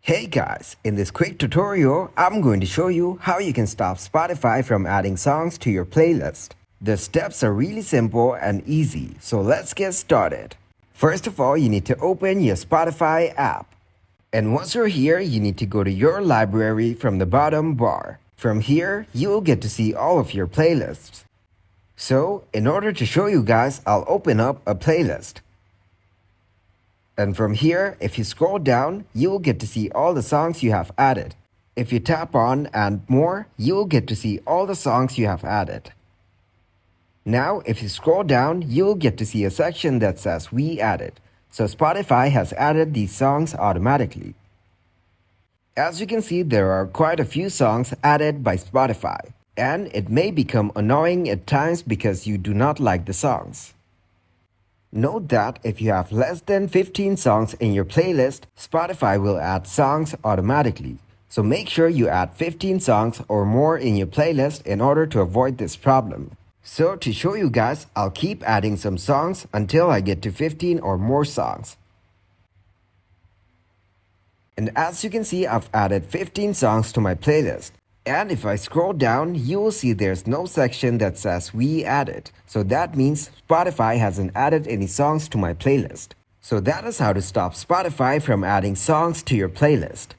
Hey guys, in this quick tutorial, I'm going to show you how you can stop Spotify from adding songs to your playlist. The steps are really simple and easy, so let's get started. First of all, you need to open your Spotify app. And once you're here, you need to go to your library from the bottom bar. From here, you'll get to see all of your playlists. So, in order to show you guys, I'll open up a playlist. And from here, if you scroll down, you'll get to see all the songs you have added. If you tap on and more, you'll get to see all the songs you have added. Now, if you scroll down, you'll get to see a section that says We Added. So Spotify has added these songs automatically. As you can see, there are quite a few songs added by Spotify. And it may become annoying at times because you do not like the songs. Note that if you have less than 15 songs in your playlist, Spotify will add songs automatically. So make sure you add 15 songs or more in your playlist in order to avoid this problem. So to show you guys, I'll keep adding some songs until I get to 15 or more songs. And as you can see, I've added 15 songs to my playlist. And if I scroll down, you will see there's no section that says We Added. So that means Spotify hasn't added any songs to my playlist. So that is how to stop Spotify from adding songs to your playlist.